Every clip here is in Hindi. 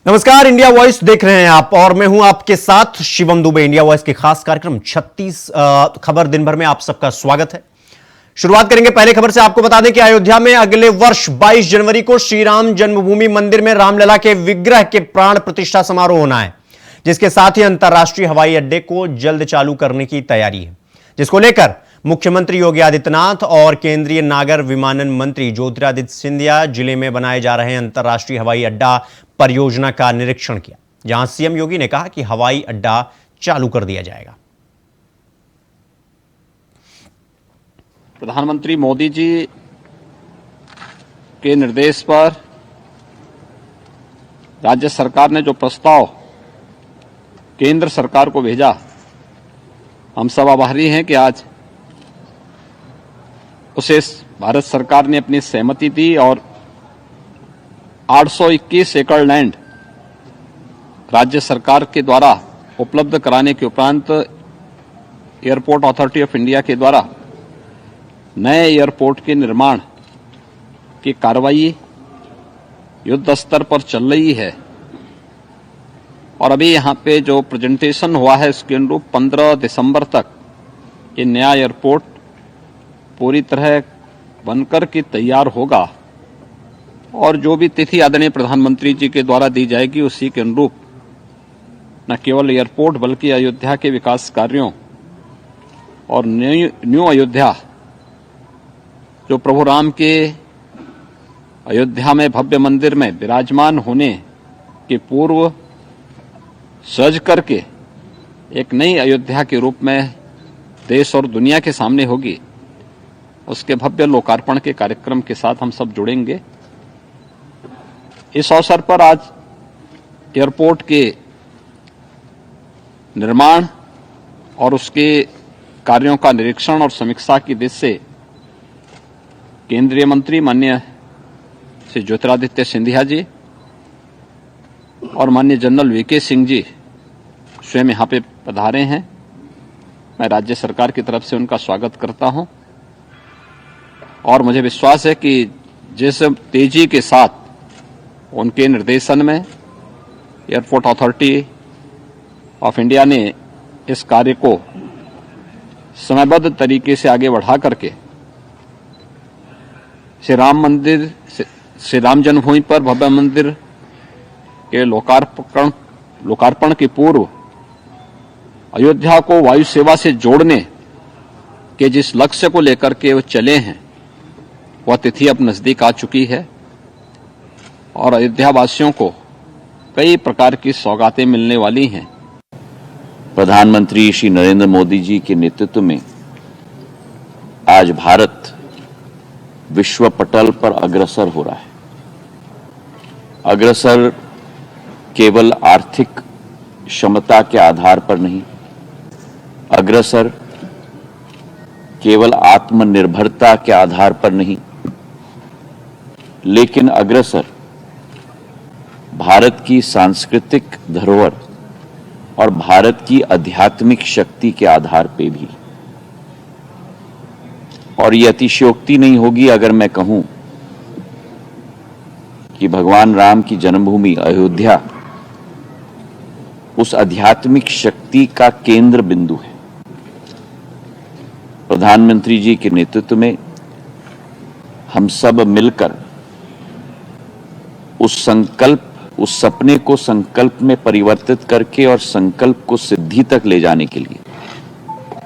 नमस्कार, इंडिया वॉइस देख रहे हैं आप और मैं हूं आपके साथ शिवम दुबे। इंडिया वॉइस के खास कार्यक्रम 36 खबर दिन भर में आप सबका स्वागत है। शुरुआत करेंगे पहले खबर से। आपको बता दें कि अयोध्या में अगले वर्ष 22 जनवरी को श्री राम जन्मभूमि मंदिर में रामलला के विग्रह के प्राण प्रतिष्ठा समारोह होना है, जिसके साथ ही अंतर्राष्ट्रीय हवाई अड्डे को जल्द चालू करने की तैयारी है, जिसको लेकर मुख्यमंत्री योगी आदित्यनाथ और केंद्रीय नागर विमानन मंत्री ज्योतिरादित्य सिंधिया जिले में बनाए जा रहे अंतर्राष्ट्रीय हवाई अड्डा परियोजना का निरीक्षण किया, जहां सीएम योगी ने कहा कि हवाई अड्डा चालू कर दिया जाएगा। प्रधानमंत्री मोदी जी के निर्देश पर राज्य सरकार ने जो प्रस्ताव केंद्र सरकार को भेजा, हम सब आभारी हैं कि आज उसे भारत सरकार ने अपनी सहमति दी और 821 एकड़ लैंड राज्य सरकार के द्वारा उपलब्ध कराने के उपरांत एयरपोर्ट अथॉरिटी ऑफ इंडिया के द्वारा नए एयरपोर्ट के निर्माण की कार्रवाई युद्ध स्तर पर चल रही है। और अभी यहाँ पे जो प्रेजेंटेशन हुआ है इसके अनुरूप 15 दिसंबर तक ये नया एयरपोर्ट पूरी तरह बनकर के तैयार होगा और जो भी तिथि आदरणीय प्रधानमंत्री जी के द्वारा दी जाएगी उसी के अनुरूप न केवल एयरपोर्ट बल्कि अयोध्या के विकास कार्यों और न्यू अयोध्या जो प्रभु राम के अयोध्या में भव्य मंदिर में विराजमान होने के पूर्व सज करके एक नई अयोध्या के रूप में देश और दुनिया के सामने होगी, उसके भव्य लोकार्पण के कार्यक्रम के साथ हम सब जुड़ेंगे। इस अवसर पर आज एयरपोर्ट के निर्माण और उसके कार्यों का निरीक्षण और समीक्षा की दृष्टि से केंद्रीय मंत्री माननीय श्री ज्योतिरादित्य सिंधिया जी और माननीय जनरल वीके सिंह जी स्वयं यहाँ पे पधारे हैं। मैं राज्य सरकार की तरफ से उनका स्वागत करता हूं और मुझे विश्वास है कि जिस तेजी के साथ उनके निर्देशन में एयरपोर्ट अथॉरिटी ऑफ इंडिया ने इस कार्य को समयबद्ध तरीके से आगे बढ़ा करके श्री राम जन्मभूमि पर भव्य मंदिर के लोकार्पण के पूर्व अयोध्या को वायु सेवा से जोड़ने के जिस लक्ष्य को लेकर के वो चले हैं वह तिथि अब नजदीक आ चुकी है और अयोध्या वासियों को कई प्रकार की सौगातें मिलने वाली हैं। प्रधानमंत्री श्री नरेंद्र मोदी जी के नेतृत्व में आज भारत विश्व पटल पर अग्रसर हो रहा है। अग्रसर केवल आर्थिक क्षमता के आधार पर नहीं, अग्रसर केवल आत्मनिर्भरता के आधार पर नहीं, लेकिन अग्रसर भारत की सांस्कृतिक धरोहर और भारत की आध्यात्मिक शक्ति के आधार पे भी। और ये अतिशयोक्ति नहीं होगी अगर मैं कहूं कि भगवान राम की जन्मभूमि अयोध्या उस आध्यात्मिक शक्ति का केंद्र बिंदु है। प्रधानमंत्री जी के नेतृत्व में हम सब मिलकर उस सपने को संकल्प में परिवर्तित करके और संकल्प को सिद्धि तक ले जाने के लिए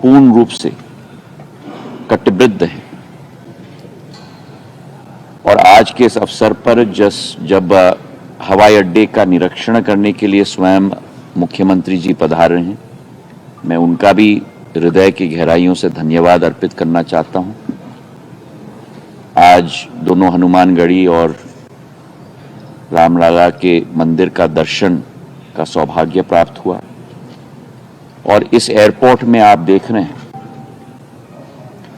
पूर्ण रूप से कटिबद्ध है। और आज के इस अवसर पर जब हवाई अड्डे का निरीक्षण करने के लिए स्वयं मुख्यमंत्री जी पधार रहे हैं, मैं उनका भी हृदय की गहराइयों से धन्यवाद अर्पित करना चाहता हूं। आज दोनों हनुमानगढ़ी और रामलला के मंदिर का दर्शन का सौभाग्य प्राप्त हुआ और इस एयरपोर्ट में आप देख रहे हैं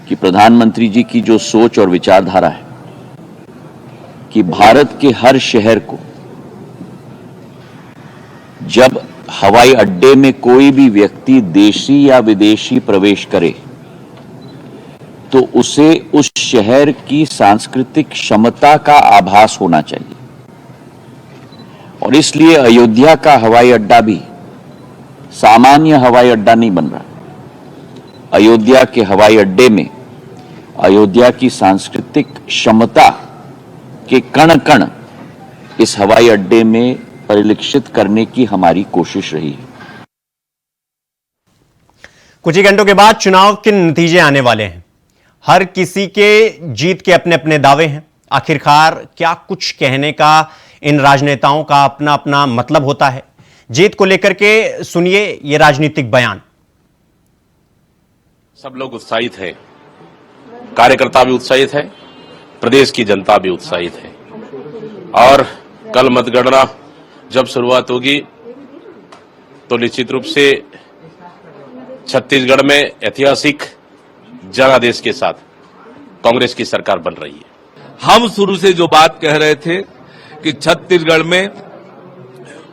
कि प्रधानमंत्री जी की जो सोच और विचारधारा है कि भारत के हर शहर को जब हवाई अड्डे में कोई भी व्यक्ति देशी या विदेशी प्रवेश करे तो उसे उस शहर की सांस्कृतिक क्षमता का आभास होना चाहिए और इसलिए अयोध्या का हवाई अड्डा भी सामान्य हवाई अड्डा नहीं बन रहा। अयोध्या के हवाई अड्डे में अयोध्या की सांस्कृतिक क्षमता के कण कण इस हवाई अड्डे में परिलक्षित करने की हमारी कोशिश रही है। कुछ ही घंटों के बाद चुनाव के नतीजे आने वाले हैं। हर किसी के जीत के अपने अपने दावे हैं। आखिरकार क्या कुछ कहने का इन राजनेताओं का अपना अपना मतलब होता है। जीत को लेकर के सुनिए ये राजनीतिक बयान। सब लोग उत्साहित हैं, कार्यकर्ता भी उत्साहित है, प्रदेश की जनता भी उत्साहित है और कल मतगणना जब शुरुआत होगी तो निश्चित रूप से छत्तीसगढ़ में ऐतिहासिक जनादेश के साथ कांग्रेस की सरकार बन रही है। हम शुरू से जो बात कह रहे थे कि छत्तीसगढ़ में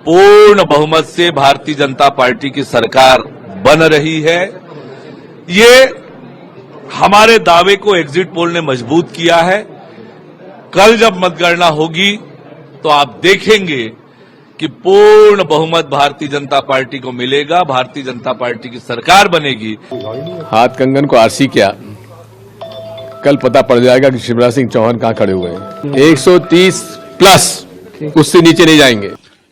पूर्ण बहुमत से भारतीय जनता पार्टी की सरकार बन रही है, ये हमारे दावे को एग्जिट पोल ने मजबूत किया है। कल जब मतगणना होगी तो आप देखेंगे कि पूर्ण बहुमत भारतीय जनता पार्टी को मिलेगा, भारतीय जनता पार्टी की सरकार बनेगी। हाथ कंगन को आरसी किया, कल पता पड़ जाएगा कि शिवराज सिंह चौहान कहां खड़े हुए हैं। 130 प्लस, उससे नीचे नहीं जाएंगे।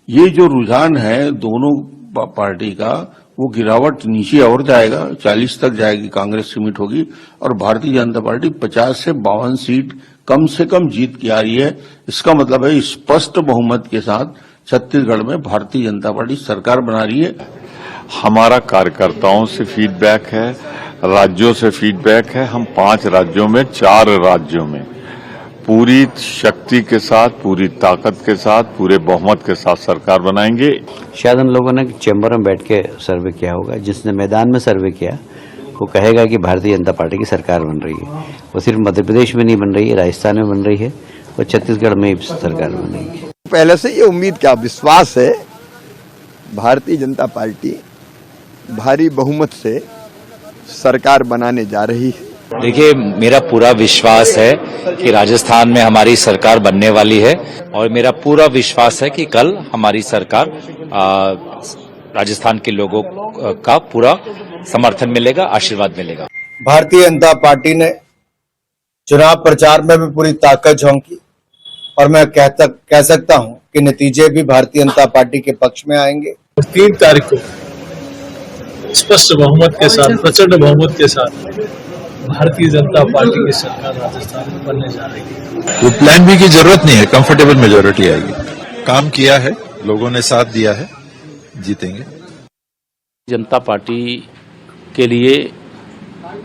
ये जो रुझान है दोनों पार्टी का, वो गिरावट नीचे और जाएगा, 40 तक जाएगी, कांग्रेस सीमित होगी और भारतीय जनता पार्टी 50 से 52 सीट कम से कम जीत की आ रही है। इसका मतलब है स्पष्ट बहुमत के साथ छत्तीसगढ़ में भारतीय जनता पार्टी सरकार बना रही है। हमारा कार्यकर्ताओं से फीडबैक है, राज्यों से फीडबैक है। हम 5 राज्यों में 4 राज्यों में पूरी शक्ति के साथ, पूरी ताकत के साथ, पूरे बहुमत के साथ सरकार बनाएंगे। शायद उन लोगों ने चैम्बर में बैठ के सर्वे किया होगा। जिसने मैदान में सर्वे किया वो कहेगा कि भारतीय जनता पार्टी की सरकार बन रही है। वो सिर्फ मध्य प्रदेश में नहीं बन रही है, राजस्थान में बन रही है और छत्तीसगढ़ में भी सरकार बन रही है। पहले से ये उम्मीद क्या विश्वास है, भारतीय जनता पार्टी भारी बहुमत से सरकार बनाने जा रही है। देखिए, मेरा पूरा विश्वास है कि राजस्थान में हमारी सरकार बनने वाली है और मेरा पूरा विश्वास है कि कल हमारी सरकार राजस्थान के लोगों का पूरा समर्थन मिलेगा, आशीर्वाद मिलेगा। भारतीय जनता पार्टी ने चुनाव प्रचार में भी पूरी ताकत झोंकी और मैं कह सकता हूं कि नतीजे भी भारतीय जनता पार्टी के पक्ष में आएंगे। 3 तारीख को स्पष्ट बहुमत के साथ, प्रचंड बहुमत के साथ भारतीय जनता पार्टी की सरकार राजस्थान में बनने जा रही है। वो प्लान बी की जरूरत नहीं है, कंफर्टेबल मेजोरिटी आएगी। काम किया है, लोगों ने साथ दिया है, जीतेंगे। जनता पार्टी के लिए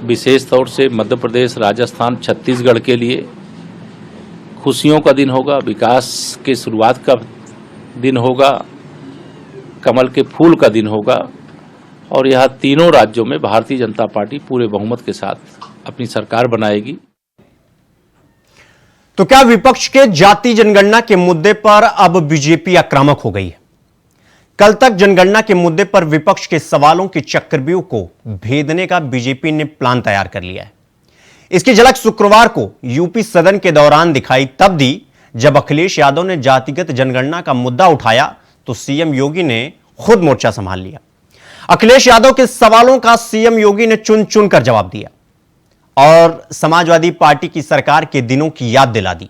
विशेष तौर से मध्य प्रदेश, राजस्थान, छत्तीसगढ़ के लिए खुशियों का दिन होगा, विकास के शुरुआत का दिन होगा, कमल के फूल का दिन होगा और यह तीनों राज्यों में भारतीय जनता पार्टी पूरे बहुमत के साथ अपनी सरकार बनाएगी। तो क्या विपक्ष के जाति जनगणना के मुद्दे पर अब बीजेपी आक्रामक हो गई है? कल तक जनगणना के मुद्दे पर विपक्ष के सवालों के चक्रव्यूह को भेदने का बीजेपी ने प्लान तैयार कर लिया है। इसकी झलक शुक्रवार को यूपी सदन के दौरान दिखाई तब दी जब अखिलेश यादव ने जातिगत जनगणना का मुद्दा उठाया तो सीएम योगी ने खुद मोर्चा संभाल लिया। अखिलेश यादव के सवालों का सीएम योगी ने चुन चुन कर जवाब दिया और समाजवादी पार्टी की सरकार के दिनों की याद दिला दी।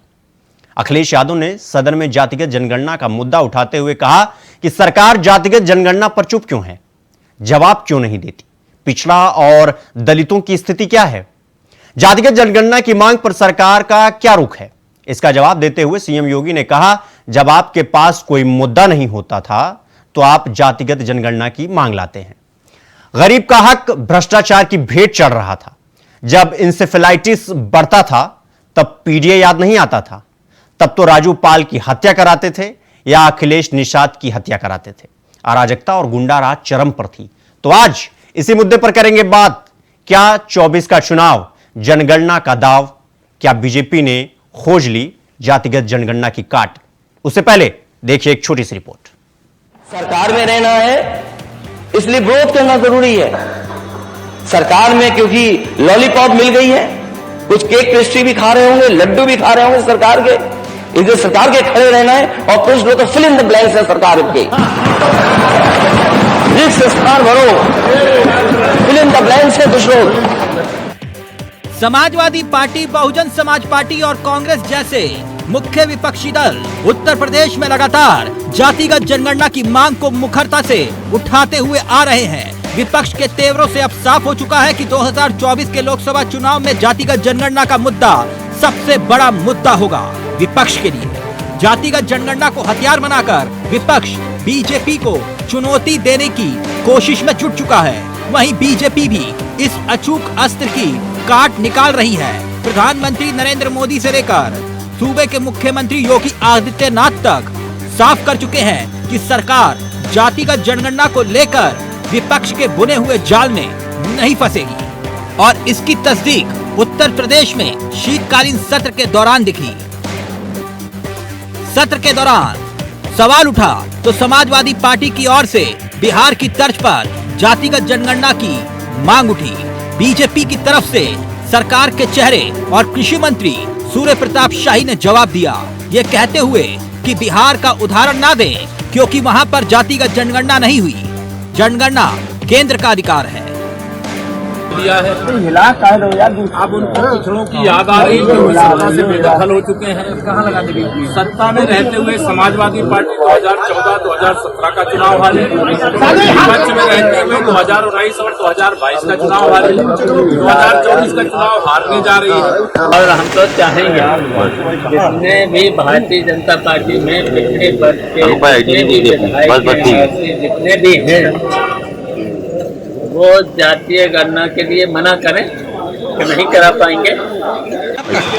अखिलेश यादव ने सदन में जातिगत जनगणना का मुद्दा उठाते हुए कहा कि सरकार जातिगत जनगणना पर चुप क्यों है, जवाब क्यों नहीं देती, पिछड़ा और दलितों की स्थिति क्या है, जातिगत जनगणना की मांग पर सरकार का क्या रुख है। इसका जवाब देते हुए सीएम योगी ने कहा, जब आपके पास कोई मुद्दा नहीं होता था तो आप जातिगत जनगणना की मांग लाते हैं। गरीब का हक भ्रष्टाचार की भेंट चढ़ रहा था। जब इंसेफेलाइटिस बढ़ता था तब पीडीए याद नहीं आता था, तब तो राजू पाल की हत्या कराते थे या अखिलेश निषाद की हत्या कराते थे। अराजकता और गुंडाराज चरम पर थी। तो आज इसी मुद्दे पर करेंगे बात। क्या 24 का चुनाव जनगणना का दाव? क्या बीजेपी ने खोज ली जातिगत जनगणना की काट? उससे पहले देखिए एक छोटी सी रिपोर्ट। सरकार में रहना है इसलिए विरोध करना जरूरी है। सरकार में क्योंकि लॉलीपॉप मिल गई है, कुछ केक पेस्ट्री भी खा रहे होंगे, लड्डू भी खा रहे होंगे सरकार के, इधर सरकार के खड़े रहना है और कुछ लोग तो फिल इन द ब्लैंक्स है सरकार के, रिक्त स्थान भरो, फिल इन द ब्लैंक्स है कुछ लोग। समाजवादी पार्टी, बहुजन समाज पार्टी और कांग्रेस जैसे मुख्य विपक्षी दल उत्तर प्रदेश में लगातार जातिगत जनगणना की मांग को मुखरता से उठाते हुए आ रहे हैं। विपक्ष के तेवरों से अब साफ हो चुका है कि 2024 के लोकसभा चुनाव में जातिगत जनगणना का मुद्दा सबसे बड़ा मुद्दा होगा विपक्ष के लिए। जातिगत जनगणना को हथियार बनाकर विपक्ष बीजेपी को चुनौती देने की कोशिश में जुट चुका है। वहीं बीजेपी भी इस अचूक अस्त्र की काट निकाल रही है। प्रधानमंत्री नरेंद्र मोदी से लेकर सूबे के मुख्यमंत्री योगी आदित्यनाथ तक साफ कर चुके हैं कि सरकार जातिगत जनगणना को लेकर विपक्ष के बुने हुए जाल में नहीं फंसेगी। और इसकी तस्दीक उत्तर प्रदेश में शीतकालीन सत्र के दौरान दिखी। सत्र के दौरान सवाल उठा तो समाजवादी पार्टी की ओर से बिहार की तर्ज पर जातिगत जनगणना की मांग उठी। बीजेपी की तरफ से सरकार के चेहरे और कृषि मंत्री सूर्य प्रताप शाही ने जवाब दिया, ये कहते हुए कि बिहार का उदाहरण ना दें क्योंकि वहां पर जातिगत जनगणना नहीं हुई। जनगणना केंद्र का अधिकार है। दिया है अब उनको पिछड़ों की याद आ रही है, सत्ता से बेदखल हो चुके हैं। कहाँ लगा देंगे? सत्ता में रहते हुए समाजवादी पार्टी 2014-2017 का चुनाव हारी, विपक्ष में रहते हुए 2019 और 2022 का चुनाव हारी, 2024 का चुनाव हारने जा रही है। और हम तो चाहेंगे जितने भी भारतीय जनता पार्टी में पिछड़े वर्ग के जितने भी हैं वो जातीय गणना के लिए मना करें कि नहीं करा पाएंगे।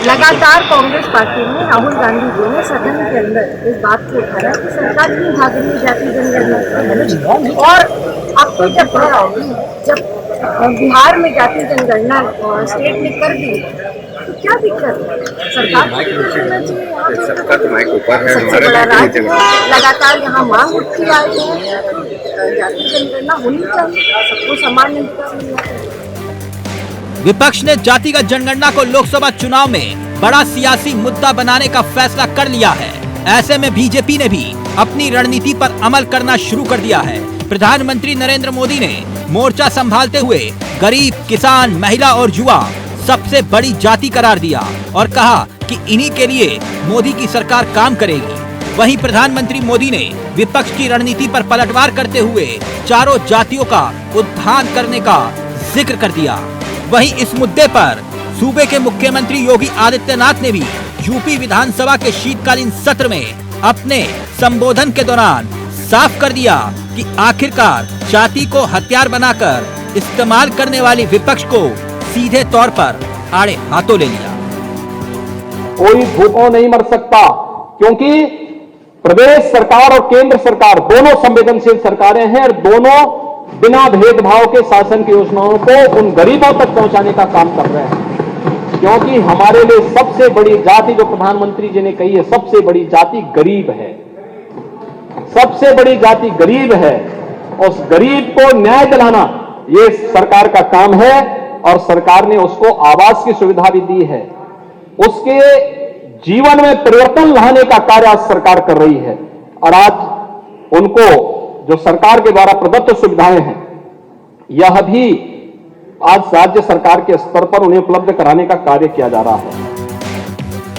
लगातार कांग्रेस पार्टी में राहुल गांधी जी ने सदन के अंदर इस बात को उठाया कि सरकार क्यों भाग रही है जाति जनगणना। और आपको जब बिहार में जाति जनगणना स्टेट ने कर दी तो क्या दिक्कत है? सरकार सबसे बड़ा राज्य लगातार यहाँ मांग उठती आ रही है, जाति जनगणना होनी चाहिए, सबको समान अधिकार मिलना चाहिए। विपक्ष ने जातिगत जनगणना को लोकसभा चुनाव में बड़ा सियासी मुद्दा बनाने का फैसला कर लिया है। ऐसे में बीजेपी ने भी अपनी रणनीति पर अमल करना शुरू कर दिया है। प्रधानमंत्री नरेंद्र मोदी ने मोर्चा संभालते हुए गरीब, किसान, महिला और युवा सबसे बड़ी जाति करार दिया और कहा कि इन्हीं के लिए मोदी की सरकार काम करेगी। वहीं प्रधानमंत्री मोदी ने विपक्ष की रणनीति पर पलटवार करते हुए चारों जातियों का उत्थान करने का जिक्र कर दिया। वहीं इस मुद्दे पर सूबे के मुख्यमंत्री योगी आदित्यनाथ ने भी यूपी विधानसभा के शीतकालीन सत्र में अपने संबोधन के दौरान साफ कर दिया कि आखिरकार जाति को हथियार बनाकर इस्तेमाल करने वाली विपक्ष को सीधे तौर पर आड़े हाथों ले लिया। कोई भूखों नहीं मर सकता क्योंकि प्रदेश सरकार और केंद्र सरकार दोनों संवेदनशील सरकारें हैं और दोनों बिना भेदभाव के शासन की योजनाओं को उन गरीबों तक पहुंचाने का काम कर रहे हैं। क्योंकि हमारे लिए सबसे बड़ी जाति जो प्रधानमंत्री जी ने कही है, सबसे बड़ी जाति गरीब है, सबसे बड़ी जाति गरीब है। उस गरीब को न्याय दिलाना ये सरकार का काम है और सरकार ने उसको आवास की सुविधा भी दी है। उसके जीवन में परिवर्तन लाने का कार्य आज सरकार कर रही है और आज उनको जो सरकार के द्वारा प्रदत्त सुविधाएं हैं यह भी आज राज्य सरकार के स्तर पर उन्हें उपलब्ध कराने का कार्य किया जा रहा है।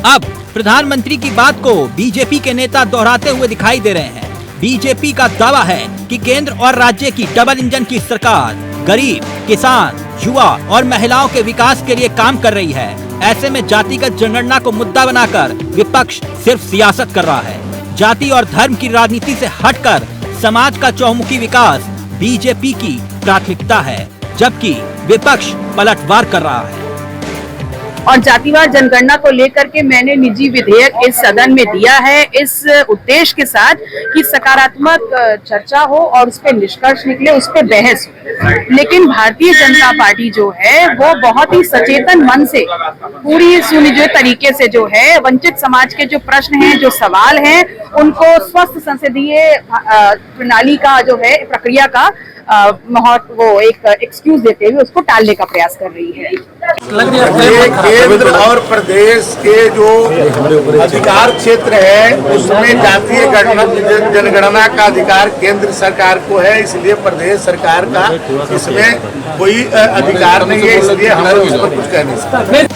अब प्रधानमंत्री की बात को बीजेपी के नेता दोहराते हुए दिखाई दे रहे हैं। बीजेपी का दावा है कि केंद्र और राज्य की डबल इंजन की सरकार गरीब, किसान, युवा और महिलाओं के विकास के लिए काम कर रही है। ऐसे में जातिगत जनगणना को मुद्दा बनाकर विपक्ष सिर्फ सियासत कर रहा है। जाति और धर्म की राजनीति से हटकर समाज का चौमुखी विकास बीजेपी की प्राथमिकता है, जबकि विपक्ष पलटवार कर रहा है। और जातिवार जनगणना को लेकर के मैंने निजी विधेयक इस सदन में दिया है इस उद्देश्य के साथ कि सकारात्मक चर्चा हो और उस पर निष्कर्ष निकले, उस पर बहस हो। लेकिन भारतीय जनता पार्टी जो है वो बहुत ही सचेतन मन से पूरी सुनियोजित तरीके से जो है वंचित समाज के जो प्रश्न हैं, जो सवाल हैं, उनको स्वस्थ संसदीय प्रणाली का जो है प्रक्रिया का वो एक एक्सक्यूज देते हुए उसको टालने का प्रयास कर रही है। ये केंद्र और प्रदेश के जो अधिकार क्षेत्र है उसमें जातीय जनगणना का अधिकार केंद्र सरकार को है, इसलिए प्रदेश सरकार का इसमें कोई अधिकार नहीं है, इसलिए हम लोग इस पर कुछ कह नहीं सकते।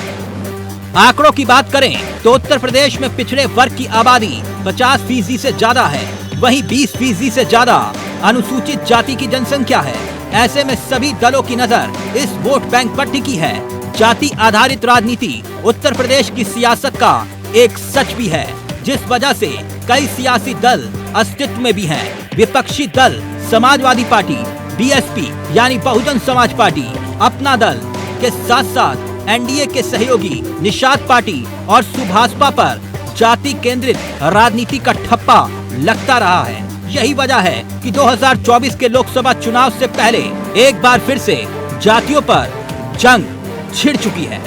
आंकड़ों की बात करें तो उत्तर प्रदेश में पिछड़े वर्ग की आबादी 50% से ज्यादा है, वहीं 20% से ज्यादा अनुसूचित जाति की जनसंख्या है। ऐसे में सभी दलों की नजर इस वोट बैंक पर टिकी है। जाति आधारित राजनीति उत्तर प्रदेश की सियासत का एक सच भी है, जिस वजह से कई सियासी दल अस्तित्व में भी हैं। विपक्षी दल समाजवादी पार्टी, बीएसपी यानी बहुजन समाज पार्टी, अपना दल के साथ साथ एनडीए के सहयोगी निषाद पार्टी और सुभाषपा पर जाति केंद्रित राजनीति का ठप्पा लगता रहा है। यही वजह है कि 2024 के लोकसभा चुनाव से पहले एक बार फिर से जातियों पर जंग छिड़ चुकी है।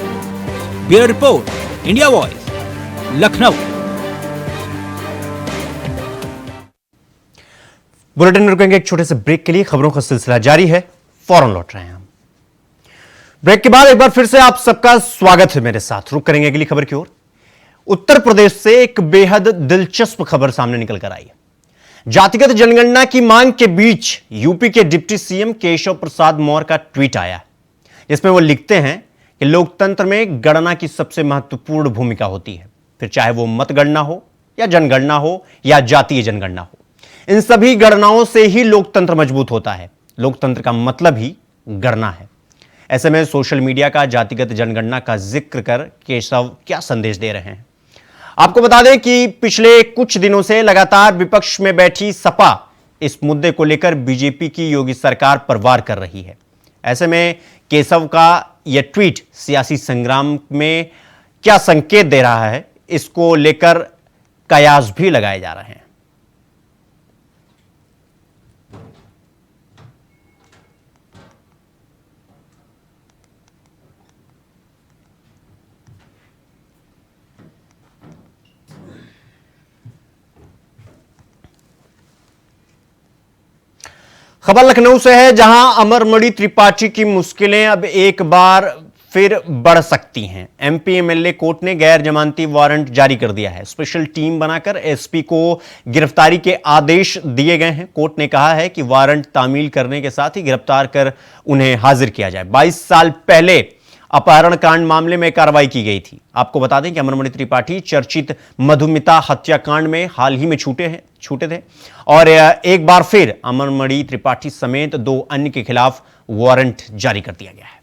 Bureau report, India voice, Lucknow. Bulletin में रुकेंगे एक छोटे से ब्रेक के लिए। खबरों का सिलसिला जारी है, फौरन लौट रहे हैं हम। ब्रेक के बाद एक बार फिर से आप सबका स्वागत है मेरे साथ। रुक करेंगे अगली खबर की ओर। उत्तर प्रदेश से एक बेहद दिलचस्प खबर सामने निकल कर आई है। जातिगत जनगणना की मांग के बीच यूपी के डिप्टी सीएम केशव प्रसाद मौर्य का ट्वीट आया, जिसमें वो लिखते हैं कि लोकतंत्र में गणना की सबसे महत्वपूर्ण भूमिका होती है, फिर चाहे वो मतगणना हो या जनगणना हो या जातीय जनगणना हो। इन सभी गणनाओं से ही लोकतंत्र मजबूत होता है। लोकतंत्र का मतलब ही गणना है। ऐसे में सोशल मीडिया का जातिगत जनगणना का जिक्र कर केशव क्या संदेश दे रहे हैं? आपको बता दें कि पिछले कुछ दिनों से लगातार विपक्ष में बैठी सपा इस मुद्दे को लेकर बीजेपी की योगी सरकार पर वार कर रही है। ऐसे में केशव का यह ट्वीट सियासी संग्राम में क्या संकेत दे रहा है, इसको लेकर कयास भी लगाए जा रहे हैं। खबर लखनऊ से है, जहां अमरमणि त्रिपाठी की मुश्किलें अब एक बार फिर बढ़ सकती हैं। एमपी एमएलए कोर्ट ने गैर जमानती वारंट जारी कर दिया है। स्पेशल टीम बनाकर एसपी को गिरफ्तारी के आदेश दिए गए हैं। कोर्ट ने कहा है कि वारंट तामील करने के साथ ही गिरफ्तार कर उन्हें हाजिर किया जाए। 22 साल पहले अपहरण कांड मामले में कार्रवाई की गई थी। आपको बता दें कि अमरमणि त्रिपाठी चर्चित मधुमिता हत्याकांड में हाल ही में छूटे थे और एक बार फिर अमरमणि त्रिपाठी समेत 2 अन्य के खिलाफ वारंट जारी कर दिया गया है।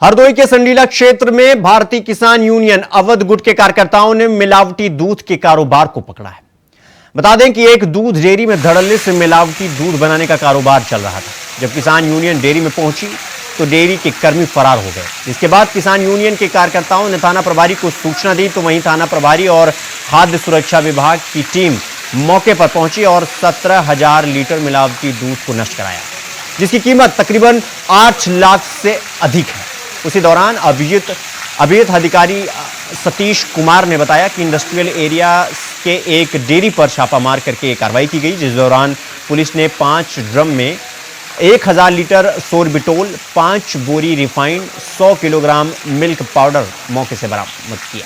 हरदोई के संडीला क्षेत्र में भारतीय किसान यूनियन अवध गुट के कार्यकर्ताओं ने मिलावटी दूध के कारोबार को पकड़ा है। बता दें कि एक दूध डेयरी में धड़ल्ले से मिलावटी दूध बनाने का कारोबार चल रहा था। जब किसान यूनियन डेयरी में पहुंची तो डेयरी के कर्मी फरार हो गए। इसके बाद किसान यूनियन के कार्यकर्ताओं ने थाना प्रभारी को सूचना दी, तो वहीं थाना प्रभारी और खाद्य सुरक्षा विभाग की टीम मौके पर पहुंची और 17,000 लीटर मिलावटी दूध को नष्ट कराया, जिसकी कीमत तकरीबन 8 लाख से अधिक है। उसी दौरान अभियुक्त अधिकारी सतीश कुमार ने बताया कि इंडस्ट्रियल एरिया के एक डेयरी पर छापामार करके कार्रवाई की गई, जिस दौरान पुलिस ने 5 ड्रम में 1000 लीटर सोरबिटोल, 5 बोरी रिफाइंड, 100 किलोग्राम मिल्क पाउडर मौके से बरामद किया।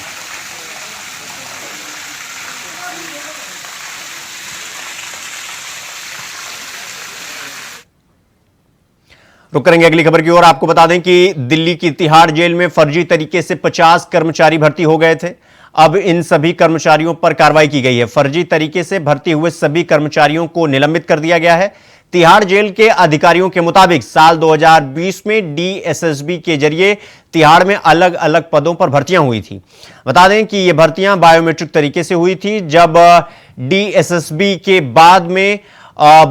रुक करेंगे अगली खबर की ओर। आपको बता दें कि दिल्ली की तिहाड़ जेल में फर्जी तरीके से 50 कर्मचारी भर्ती हो गए थे। अब इन सभी कर्मचारियों पर कार्रवाई की गई है। फर्जी तरीके से भर्ती हुए सभी कर्मचारियों को निलंबित कर दिया गया है। तिहाड़ जेल के अधिकारियों के मुताबिक साल 2020 में डीएसएसबी के जरिए तिहाड़ में अलग अलग पदों पर भर्तियां हुई थी। बता दें कि ये भर्तियां बायोमेट्रिक तरीके से हुई थी। जब डीएसएसबी के बाद में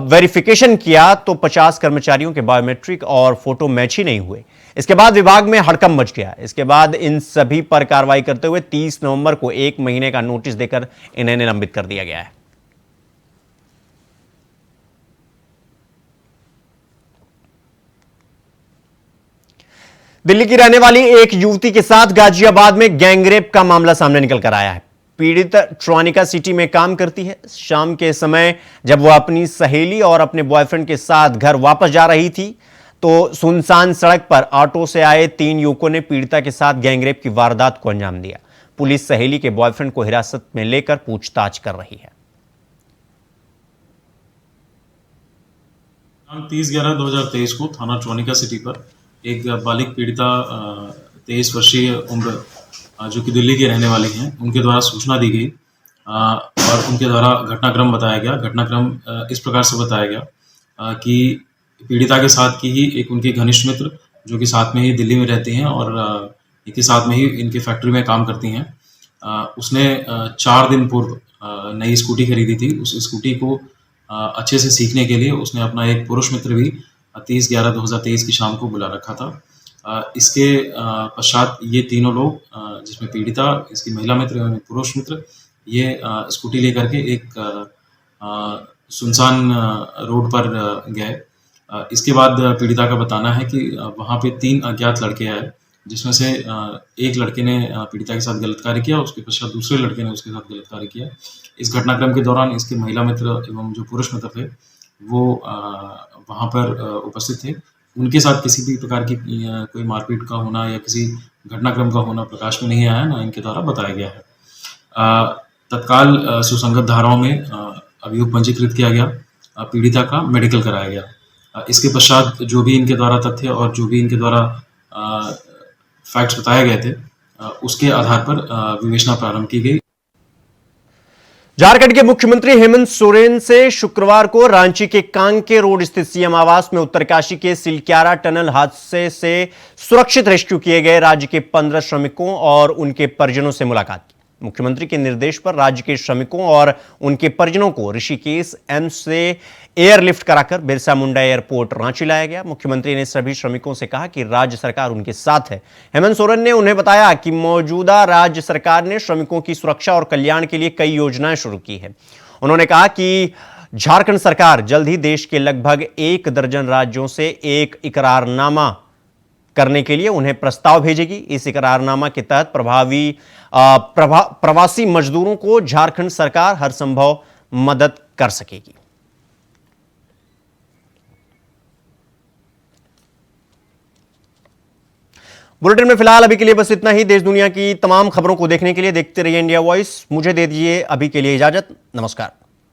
वेरिफिकेशन किया तो 50 कर्मचारियों के बायोमेट्रिक और फोटो मैच ही नहीं हुए। इसके बाद विभाग में हड़कंप मच गया। इसके बाद इन सभी पर कार्रवाई करते हुए 30 नवंबर को 1 महीने का नोटिस देकर इन्हें निलंबित कर दिया गया है। दिल्ली की रहने वाली एक युवती के साथ गाजियाबाद में गैंगरेप का मामला सामने निकल कर आया है। पीड़ित ट्रॉनिका सिटी में काम करती है। शाम के समय जब वह अपनी सहेली और अपने बॉयफ्रेंड के साथ घर वापस जा रही थी तो सुनसान सड़क पर ऑटो से आए 3 युवकों ने पीड़िता के साथ गैंगरेप की वारदात को अंजाम दिया। पुलिस सहेली के बॉयफ्रेंड को हिरासत में लेकर पूछताछ कर रही है। 30/11/2023 को थाना ट्रॉनिका सिटी पर एक बालिग पीड़िता 23 वर्षीय उम्र जो कि दिल्ली के रहने वाली हैं, उनके द्वारा सूचना दी गई और उनके द्वारा घटनाक्रम बताया गया। घटनाक्रम इस प्रकार से बताया गया कि पीड़िता के साथ की ही एक उनके घनिष्ठ मित्र जो कि साथ में ही दिल्ली में रहती हैं और एक ही साथ में ही इनकी फैक्ट्री में काम करती हैं, उसने 4 दिन पूर्व नई स्कूटी खरीदी थी। उस स्कूटी को अच्छे से सीखने के लिए उसने अपना एक पुरुष मित्र भी 30/11/2023 की शाम को बुला रखा था। इसके पश्चात ये तीनों लोग, जिसमें पीड़िता, इसकी महिला मित्र एवं पुरुष मित्र, ये स्कूटी लेकर के एक सुनसान रोड पर गए। इसके बाद पीड़िता का बताना है कि वहाँ पे 3 अज्ञात लड़के आए, जिसमें से एक लड़के ने पीड़िता के साथ गलत कार्य किया, उसके पश्चात दूसरे लड़के ने उसके साथ गलत कार्य किया। इस घटनाक्रम के दौरान इसके महिला मित्र एवं जो पुरुष मित्र थे वो वहाँ पर उपस्थित थे। उनके साथ किसी भी प्रकार की कोई मारपीट का होना या किसी घटनाक्रम का होना प्रकाश में नहीं आया, ना इनके द्वारा बताया गया है। तत्काल सुसंगत धाराओं में अभियोग पंजीकृत किया गया, पीड़िता का मेडिकल कराया गया। इसके पश्चात जो भी इनके द्वारा तथ्य और जो भी इनके द्वारा फैक्ट्स बताए गए थे, उसके आधार पर विवेचना प्रारंभ की गई। झारखंड के मुख्यमंत्री हेमंत सोरेन से शुक्रवार को रांची के कांके रोड स्थित सीएम आवास में उत्तरकाशी के सिलक्यारा टनल हादसे से सुरक्षित रेस्क्यू किए गए राज्य के 15 श्रमिकों और उनके परिजनों से मुलाकात की। मुख्यमंत्री के निर्देश पर राज्य के श्रमिकों और उनके परिजनों को ऋषिकेश एम्स से एयरलिफ्ट कराकर बिरसा मुंडा एयरपोर्ट रांची लाया गया। मुख्यमंत्री ने सभी श्रमिकों से कहा कि राज्य सरकार उनके साथ है। हेमंत सोरेन ने उन्हें बताया कि मौजूदा राज्य सरकार ने श्रमिकों की सुरक्षा और कल्याण के लिए कई योजनाएं शुरू की है। उन्होंने कहा कि झारखंड सरकार जल्द ही देश के लगभग 1 दर्जन राज्यों से एक इकरारनामा करने के लिए उन्हें प्रस्ताव भेजेगी। इस इकरारनामा के तहत प्रवासी मजदूरों को झारखंड सरकार हर संभव मदद कर सकेगी। बुलेटिन में फिलहाल अभी के लिए बस इतना ही। देश दुनिया की तमाम खबरों को देखने के लिए देखते रहिए इंडिया वॉइस। मुझे दे दीजिए अभी के लिए इजाजत। नमस्कार।